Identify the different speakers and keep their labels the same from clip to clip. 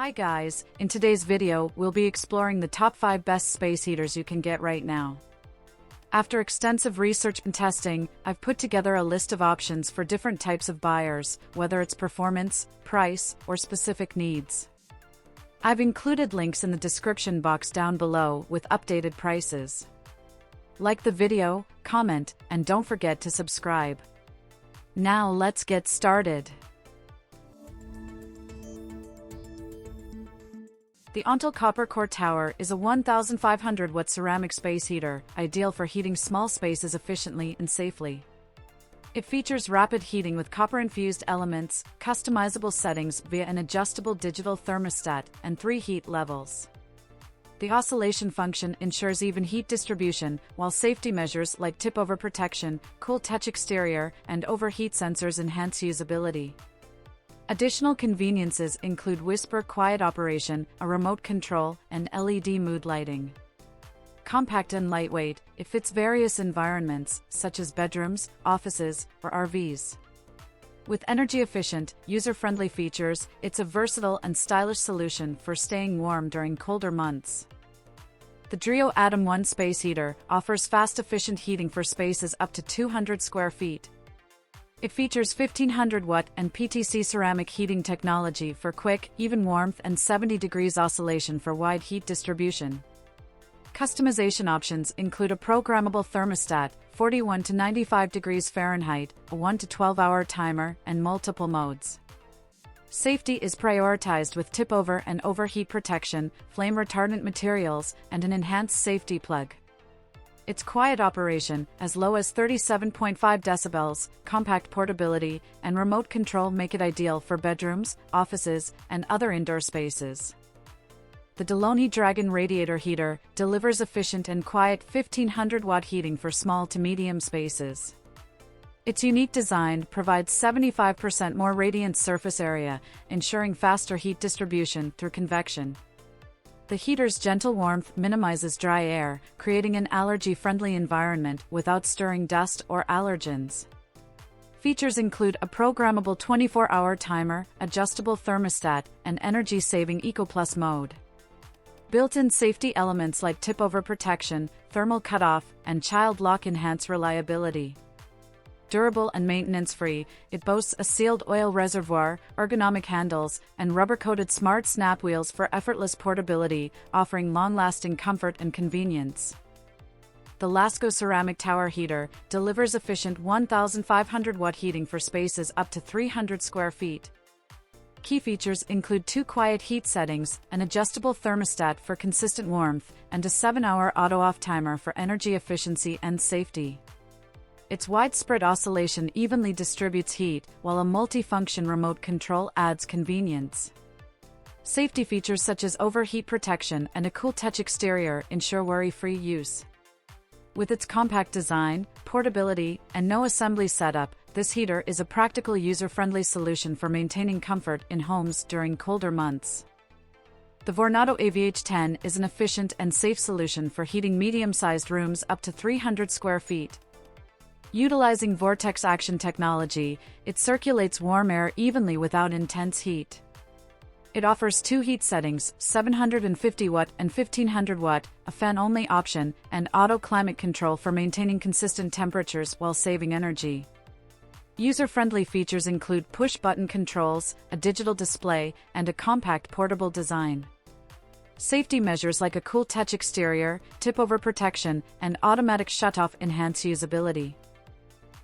Speaker 1: Hi guys, in today's video, we'll be exploring the top 5 best space heaters you can get right now. After extensive research and testing, I've put together a list of options for different types of buyers, whether it's performance, price, or specific needs. I've included links in the description box down below with updated prices. Like the video, comment, and don't forget to subscribe. Now let's get started. The Ontel Copper Core Tower is a 1,500 watt ceramic space heater, ideal for heating small spaces efficiently and safely. It features rapid heating with copper-infused elements, customizable settings via an adjustable digital thermostat, and 3 heat levels. The oscillation function ensures even heat distribution, while safety measures like tip-over protection, cool touch exterior, and overheat sensors enhance usability. Additional conveniences include whisper quiet operation, a remote control, and LED mood lighting. Compact and lightweight, it fits various environments, such as bedrooms, offices, or RVs. With energy-efficient, user-friendly features, it's a versatile and stylish solution for staying warm during colder months. The Dreo Atom 1 space heater offers fast, efficient heating for spaces up to 200 square feet. It features 1500 watt and PTC ceramic heating technology for quick, even warmth and 70 degrees oscillation for wide heat distribution. Customization options include a programmable thermostat, 41 to 95 degrees Fahrenheit, a 1 to 12-hour timer, and multiple modes. Safety is prioritized with tip-over and overheat protection, flame-retardant materials, and an enhanced safety plug. Its quiet operation, as low as 37.5 decibels, compact portability, and remote control make it ideal for bedrooms, offices, and other indoor spaces. The Dyson Dragon radiator heater delivers efficient and quiet 1500 watt heating for small to medium spaces. Its unique design provides 75% more radiant surface area, ensuring faster heat distribution through convection. The heater's gentle warmth minimizes dry air, creating an allergy-friendly environment without stirring dust or allergens. Features include a programmable 24-hour timer, adjustable thermostat, and energy-saving EcoPlus mode. Built-in safety elements like tip-over protection, thermal cutoff, and child lock enhance reliability. Durable and maintenance-free, it boasts a sealed oil reservoir, ergonomic handles, and rubber-coated smart snap wheels for effortless portability, offering long-lasting comfort and convenience. The Lasko ceramic tower heater delivers efficient 1,500 watt heating for spaces up to 300 square feet. Key features include 2 quiet heat settings, an adjustable thermostat for consistent warmth, and a 7-hour auto-off timer for energy efficiency and safety. Its widespread oscillation evenly distributes heat, while a multi-function remote control adds convenience. Safety features such as overheat protection and a cool touch exterior ensure worry-free use. With its compact design, portability, and no assembly setup, this heater is a practical user-friendly solution for maintaining comfort in homes during colder months. The Vornado AVH10 is an efficient and safe solution for heating medium-sized rooms up to 300 square feet. Utilizing vortex action technology, it circulates warm air evenly without intense heat. It offers 2 heat settings, 750 watt and 1500 watt, a fan-only option, and auto climate control for maintaining consistent temperatures while saving energy. User-friendly features include push-button controls, a digital display, and a compact portable design. Safety measures like a cool touch exterior, tip-over protection, and automatic shutoff enhance usability.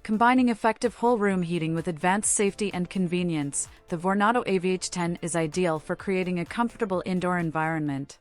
Speaker 1: Combining effective whole-room heating with advanced safety and convenience, the Vornado AVH10 is ideal for creating a comfortable indoor environment.